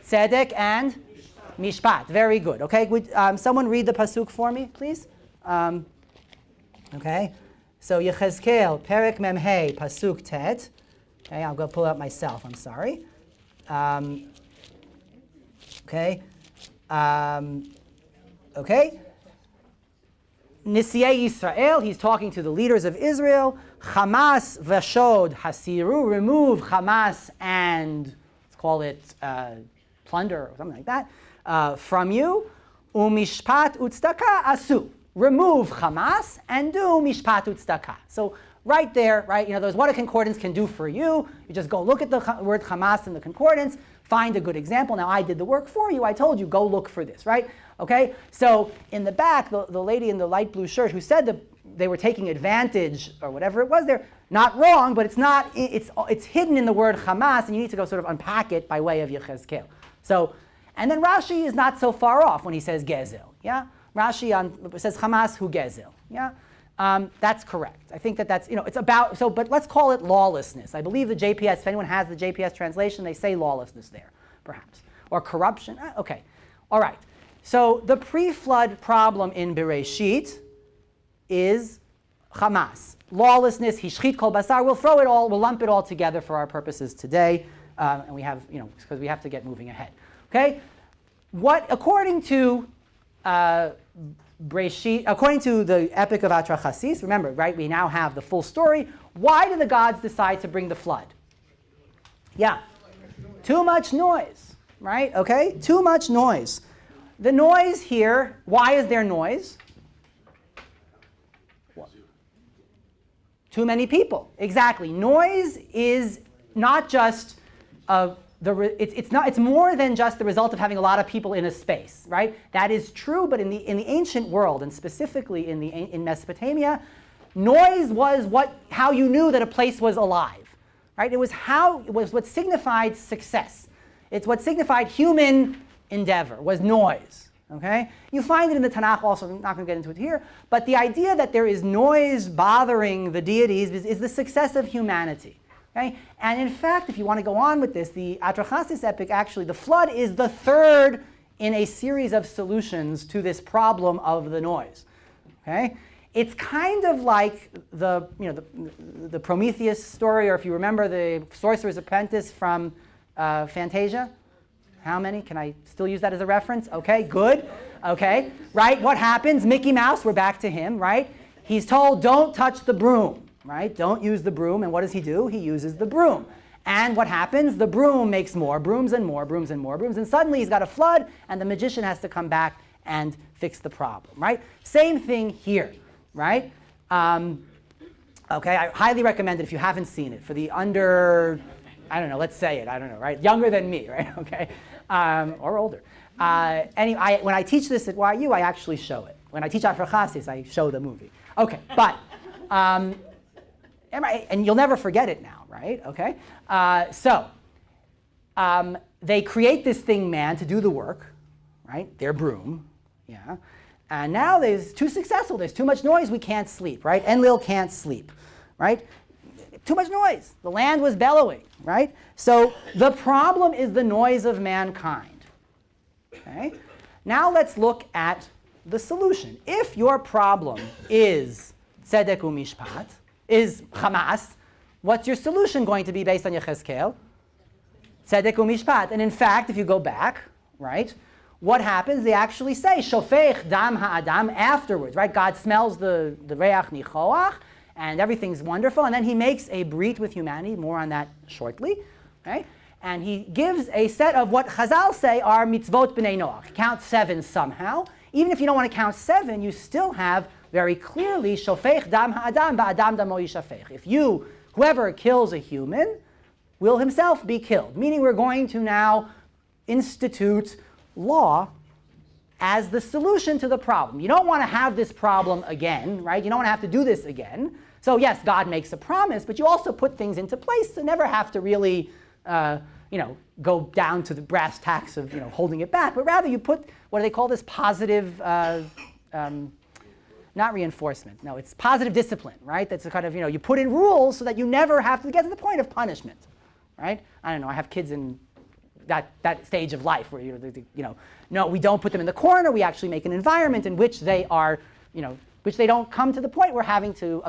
Tzedek and mishpat. Very good. Okay, would someone read the pasuk for me, please? Okay, so Yechezkel, Perek Memhei, pasuk Tet. Okay, I'll go pull it up myself. I'm sorry. Okay. Nisiei Yisrael, he's talking to the leaders of Israel. Hamas v'shod hasiru, remove Hamas and, let's call it plunder or something like that, from you. Umishpat utzdaka asu, remove Hamas and do mishpat utzdaka. So right there, right, there's what a concordance can do for you. You just go look at the word Hamas in the concordance, find a good example. Now I did the work for you. I told you, go look for this, right? Okay, so in the back, the lady in the light blue shirt who said that they were taking advantage or whatever it was there, not wrong, but it's hidden in the word Hamas, and you need to go sort of unpack it by way of Yechezkel. So, and then Rashi is not so far off when he says Gezel. Yeah, Rashi says Hamas hu Gezel. Yeah, that's correct. I think that's it's about but let's call it lawlessness. I believe the JPS. If anyone has the JPS translation, they say lawlessness there, perhaps, or corruption. Okay, all right. So the pre-flood problem in Bereishit is Hamas. Lawlessness, hishchit kol basar. We'll lump it all together for our purposes today. And we have, because we have to get moving ahead. Okay? According to Bereishit, according to the Epic of Atrachasis, remember, right, we now have the full story. Why did the gods decide to bring the flood? Yeah. Too much noise, right? Okay? Too much noise. The noise here, why is there noise? Too many people. Exactly. Noise is not just it's more than just the result of having a lot of people in a space, right? That is true, but in the ancient world, and specifically in Mesopotamia, noise was how you knew that a place was alive, right? It was what signified success. It's what signified human endeavor, was noise. Okay? You find it in the Tanakh also. I'm not going to get into it here, but the idea that there is noise bothering the deities is the success of humanity. Okay? And in fact, if you want to go on with this, the Atrachasis epic, actually, the flood is the third in a series of solutions to this problem of the noise. Okay? It's kind of like the Prometheus story, or if you remember the Sorcerer's Apprentice from Fantasia. How many? Can I still use that as a reference? Okay, good. Okay, right? What happens? Mickey Mouse, we're back to him, right? He's told, don't touch the broom, right? Don't use the broom. And what does he do? He uses the broom. And what happens? The broom makes more brooms and more brooms and more brooms, and suddenly he's got a flood, and the magician has to come back and fix the problem, right? Same thing here, right? Okay, I highly recommend it if you haven't seen it. For the under, I don't know, let's say it, I don't know, right? Younger than me, right? Okay, or older. Anyway, when I teach this at YU, I actually show it. When I teach After Chasis, I show the movie. Okay, but, and you'll never forget it now, right? Okay, they create this thing, man, to do the work, right? Their broom, yeah. And now there's too successful. There's too much noise. We can't sleep, right? Enlil can't sleep, right? Too much noise. The land was bellowing, right? So the problem is the noise of mankind. Okay? Now let's look at the solution. If your problem is tzedek u'mishpat, is Hamas, what's your solution going to be based on Yechezkel? Tzedek u'mishpat. And in fact, if you go back, right, what happens? They actually say, shofech dam ha'adam afterwards, right? God smells the reach nichoach, and everything's wonderful. And then he makes a brit with humanity, more on that shortly, right? And he gives a set of what Chazal say are mitzvot b'nei Noach. Count 7 somehow. Even if you don't want to count 7, you still have very clearly, shofech dam ha'adam ba'adam damo yishafech. If whoever kills a human, will himself be killed. Meaning we're going to now institute law as the solution to the problem. You don't want to have this problem again, right? You don't want to have to do this again. So yes, God makes a promise, but you also put things into place to never have to really, go down to the brass tacks of, holding it back. But rather you put, what do they call this? Positive, not reinforcement. No, it's positive discipline, right? That's a kind of, you put in rules so that you never have to get to the point of punishment, right? I don't know. I have kids in that stage of life where no, we don't put them in the corner. We actually make an environment in which they are, which they don't come to the point where having to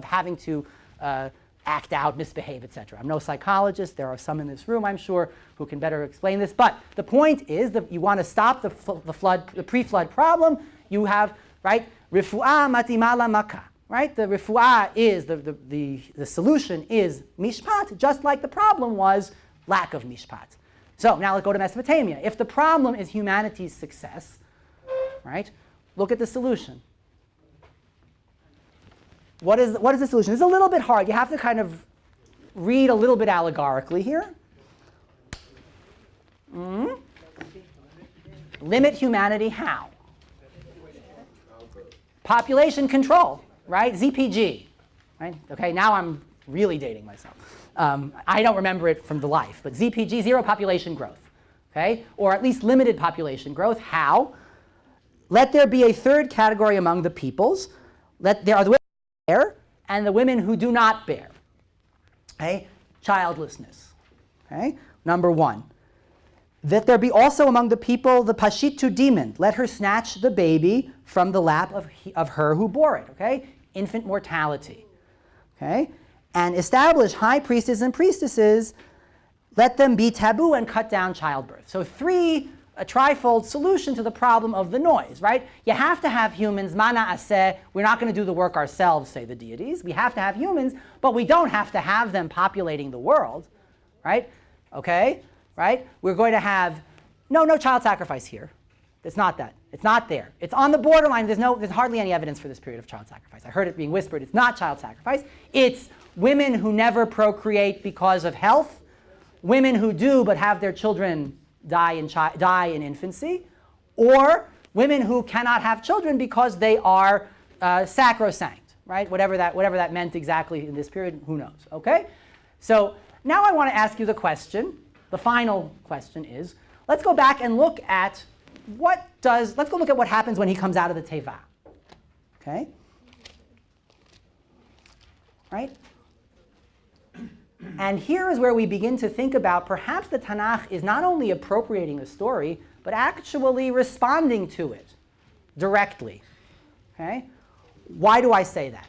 act out, misbehave, etc. I'm no psychologist. There are some in this room, I'm sure, who can better explain this. But the point is that you want to stop the pre-flood problem. You have, right, refuah matima lamaka, right? The refuah is the solution is mishpat, just like the problem was lack of mishpat. So now let's go to Mesopotamia. If the problem is humanity's success, right, look at the solution. What is the solution? It's a little bit hard. You have to kind of read a little bit allegorically here. Limit humanity how? Population control, right? ZPG, right? Okay, now I'm really dating myself. I don't remember it from the life, but ZPG, zero population growth, okay? Or at least limited population growth. How? Let there be a third category among the peoples. There are the women who bear and the women who do not bear, okay? Childlessness, okay? Number 1. That there be also among the people the pashitu demon. Let her snatch the baby from the lap of her who bore it, okay? Infant mortality, okay? And establish high priestesses and priestesses, let them be taboo and cut down childbirth. So a trifold solution to the problem of the noise, right? You have to have humans, mana aseh, we're not going to do the work ourselves, say the deities. We have to have humans, but we don't have to have them populating the world, right? Okay, right? We're going to have, no child sacrifice here. It's not that. It's not there. It's on the borderline. There's hardly any evidence for this period of child sacrifice. I heard it being whispered. It's not child sacrifice. It's women who never procreate because of health, women who do but have their children die in infancy, or women who cannot have children because they are sacrosanct, right? Whatever that meant exactly in this period, who knows? Okay. So now I want to ask you the question. The final question is: let's go back and look at let's go look at what happens when he comes out of the teva. Okay. Right. And here is where we begin to think about perhaps the Tanakh is not only appropriating the story, but actually responding to it directly. Okay? Why do I say that?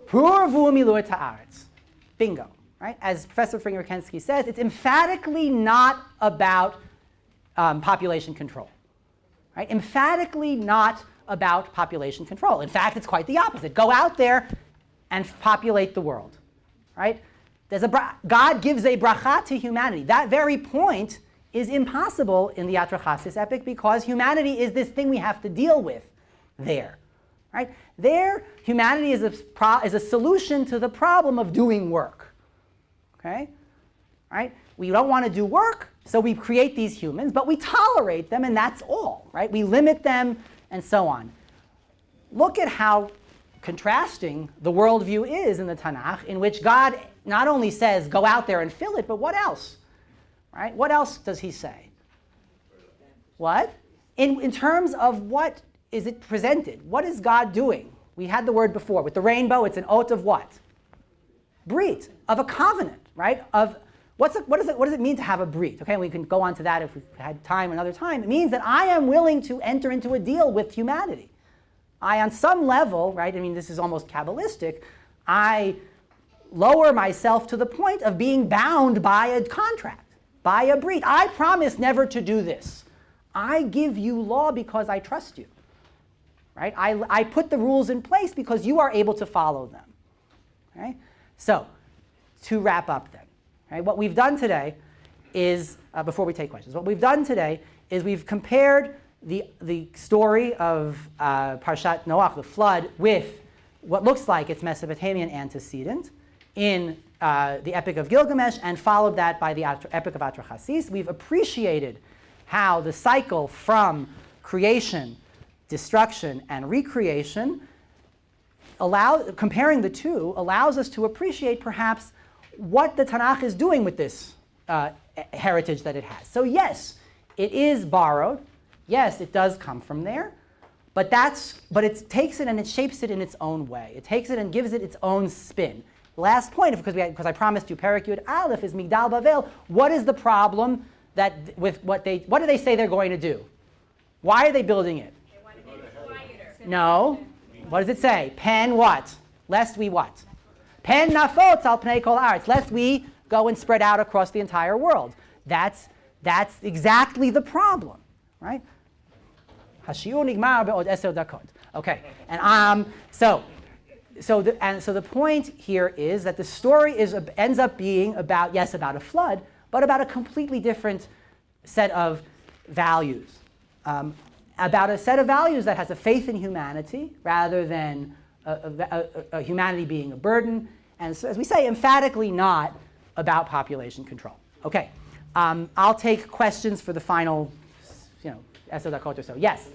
Pur vu milur ta'aretz. Bingo. Right? As Professor Fringer-Kensky says, it's emphatically not about population control. Right? Emphatically not about population control. In fact, it's quite the opposite. Go out there and populate the world, right? God gives a bracha to humanity. That very point is impossible in the Yatrachasis epic because humanity is this thing we have to deal with there, right? There, humanity is a solution to the problem of doing work, okay? Right? We don't want to do work, so we create these humans, but we tolerate them, and that's all, right? We limit them, and so on. Look at how contrasting the worldview is in the Tanakh, in which God not only says, go out there and fill it, but what else? Right? What else does he say? What? In terms of what is it presented? What is God doing? We had the word before. With the rainbow, it's an oath of what? Brit, of a covenant, right? Of what does it mean to have a brit? Okay, we can go on to that if we had time another time. It means that I am willing to enter into a deal with humanity. I, on some level, right, I mean, this is almost Kabbalistic, I lower myself to the point of being bound by a contract, by a brit. I promise never to do this. I give you law because I trust you, right? I put the rules in place because you are able to follow them, okay? So, to wrap up then, right, what we've done today is, before we take questions, what we've done today is we've compared the story of Parshat Noach, the flood, with what looks like its Mesopotamian antecedent in the Epic of Gilgamesh, and followed that by the Epic of Atrahasis. We've appreciated how the cycle from creation, destruction, and recreation, comparing the two, allows us to appreciate perhaps what the Tanakh is doing with this heritage that it has. So yes, it is borrowed. Yes, it does come from there, but it takes it and it shapes it in its own way. It takes it and gives it its own spin. Last point, because I promised you Perek Yud Aleph, is Migdal Bavel. What is the problem with what do they say they're going to do? Why are they building it? They want to make it quieter. No. What does it say? Pen what? Lest we what? Pen nafotz al pnei kol haaretz. Lest we go and spread out across the entire world. That's exactly the problem, right? Hashiur nigmar be'od 10 dakot. Okay, and so the point here is that the story ends up being about a flood, but about a completely different set of values, about a set of values that has a faith in humanity rather than a humanity being a burden, and so, as we say, emphatically not about population control. Okay, I'll take questions for the final, 10 dakot or so. Yes.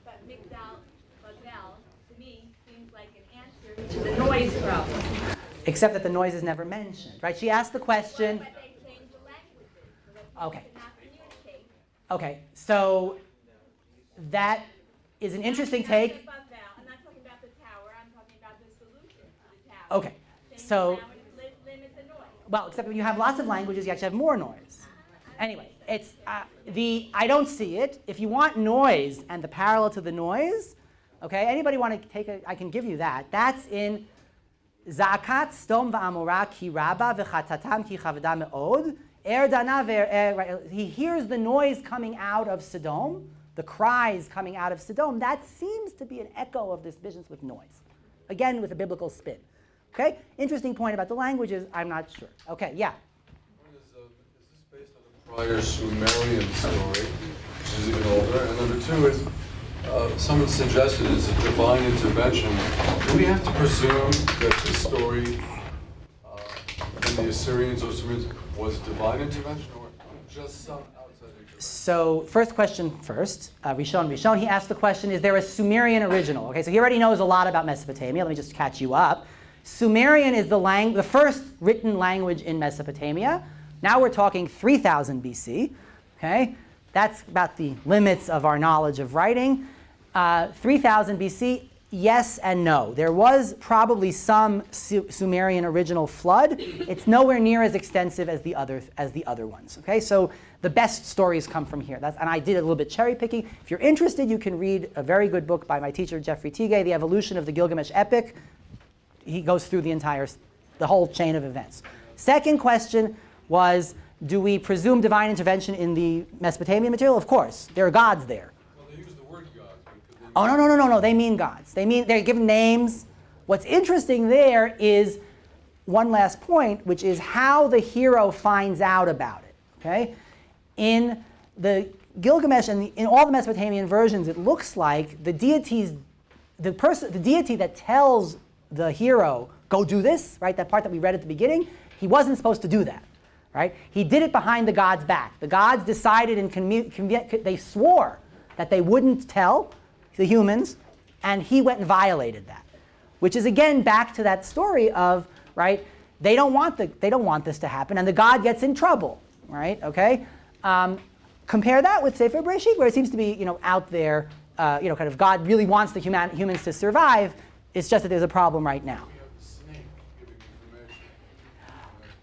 But Migdal Bavel, to me, seems like an answer to the noise problem. Except that the noise is never mentioned, right? She asked the question. But they changed the languages so that people Okay. cannot communicate. Okay, so that is an interesting take. I'm not talking about the tower. I'm talking about the solution to the tower. Okay, Change so, the language, limit the noise. well, except when you have lots of languages, you actually have more noise. Anyway, it's I don't see it. If you want noise and the parallel to the noise, okay, anybody want to take I can give you that. That's in Zakat Stom va'amora ki rabba v'chatatam ki chavda me'od. He hears the noise coming out of Sodom, the cries coming out of Sodom. That seems to be an echo of this business with noise. Again, with a biblical spin. Okay? Interesting point about the languages, I'm not sure. Okay, yeah? Is this based on the prior Sumerian story, which is even older? And number two is, someone suggested it's a divine intervention. Do we have to presume that this story in the Assyrians or Sumerians was divine intervention or just some outside intervention? So first question first, Rishon, he asked the question, is there a Sumerian original? Okay, so he already knows a lot about Mesopotamia. Let me just catch you up. Sumerian is the first written language in Mesopotamia. Now we're talking 3000 BC. Okay, that's about the limits of our knowledge of writing. 3000 BC, yes and no. There was probably some Sumerian original flood. It's nowhere near as extensive as the other ones. Okay, so the best stories come from here. And I did a little bit cherry picking. If you're interested, you can read a very good book by my teacher Jeffrey Tigay, The Evolution of the Gilgamesh Epic. He goes through the whole chain of events. Second question was, do we presume divine intervention in the Mesopotamian material? Of course, there are gods there. Well, they use the word God. Oh, no, they mean gods. They're given names. What's interesting there is one last point, which is how the hero finds out about it. Okay, in the Gilgamesh and in all the Mesopotamian versions, it looks like the deity that tells the hero, go do this, right? That part that we read at the beginning, he wasn't supposed to do that, right? He did it behind the gods' back. The gods decided and they swore that they wouldn't tell the humans, and he went and violated that, which is again back to that story of, right? They don't want this to happen, and the god gets in trouble, right? Okay. Compare that with Sefer Bereishit, where it seems to be, out there, kind of God really wants the humans to survive. It's just that there's a problem right now. We have the snake giving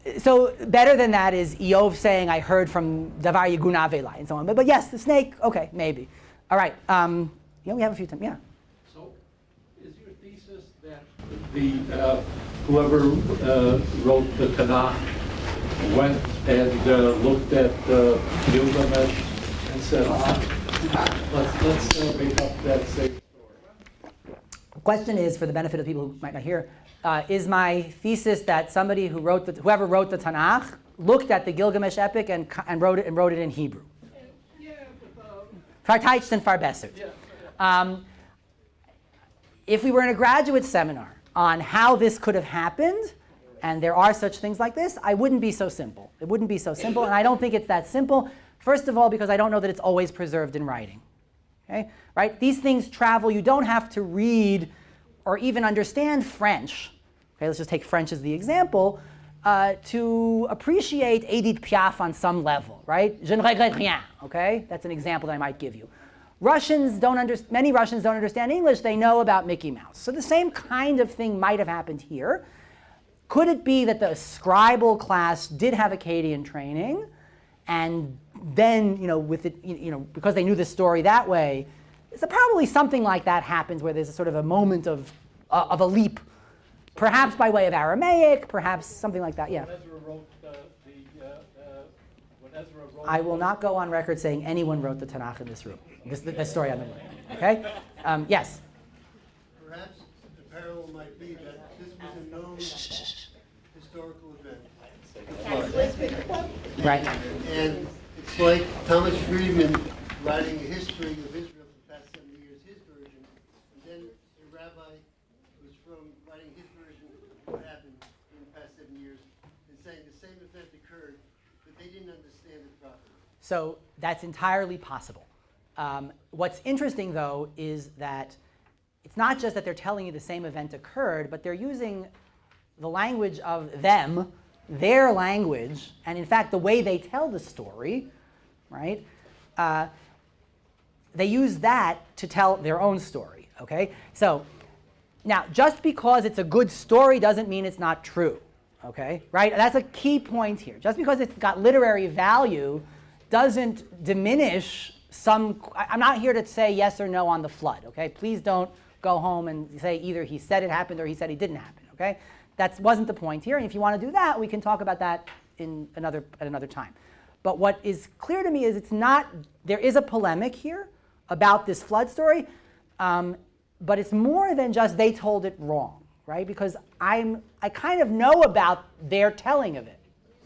information. So better than that is Iyov saying, "I heard from Davar Yegun Avelai," and so on. But yes, the snake. Okay, maybe. All right. We have a few times. Yeah. So, is your thesis that the whoever wrote the Tanakh went and looked at Gilgamesh and said, let's make up that same story? The question is, for the benefit of people who might not hear, is my thesis that somebody whoever wrote the Tanakh looked at the Gilgamesh epic and wrote it in Hebrew? Farteicht and Farbessert. If we were in a graduate seminar on how this could have happened, and there are such things like this, I wouldn't be so simple. It wouldn't be so simple, and I don't think it's that simple. First of all, because I don't know that it's always preserved in writing. Okay? Right? These things travel. You don't have to read or even understand French. Okay, let's just take French as the example, to appreciate Edith Piaf on some level, right? Je ne regrette rien. Okay? That's an example that I might give you. Many Russians don't understand English. They know about Mickey Mouse. So the same kind of thing might have happened here. Could it be that the scribal class did have Akkadian training, and then, with it, because they knew the story that way, so probably something like that happens where there's a sort of a moment of a leap, perhaps by way of Aramaic, perhaps something like that. Yeah. When Ezra wrote I will not go on record saying anyone wrote the Tanakh in this room. The story I'm in. Okay. Yes. Perhaps the parallel might be that this was a known historical event. Right. And it's like Thomas Friedman writing a history of Israel for the past 70 years, his version, and then a rabbi who's writing his version of what happened in the past 7 years, and saying the same event occurred, but they didn't understand it properly. So that's entirely possible. What's interesting, though, is that it's not just that they're telling you the same event occurred, but they're using the language of them, their language, and in fact the way they tell the story, right? They use that to tell their own story, okay? So now, just because it's a good story doesn't mean it's not true, okay? Right? That's a key point here. Just because it's got literary value doesn't diminish I'm not here to say yes or no on the flood, okay? Please don't go home and say either he said it happened or he said it didn't happen, okay? That wasn't the point here, and if you want to do that, we can talk about that at another time. But what is clear to me is there is a polemic here about this flood story, but it's more than just they told it wrong, right? Because I kind of know about their telling of it,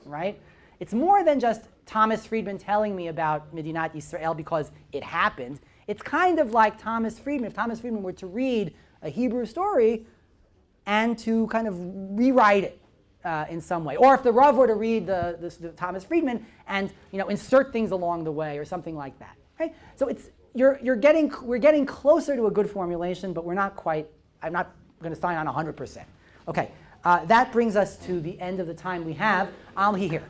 right? It's more than just Thomas Friedman telling me about Medinat Yisrael because it happened. It's kind of like Thomas Friedman. If Thomas Friedman were to read a Hebrew story and to kind of rewrite it in some way, or if the Rav were to read the Thomas Friedman and insert things along the way or something like that, right? So we're getting closer to a good formulation, but we're not quite. I'm not going to sign on 100%. Okay, that brings us to the end of the time we have. I'll be here.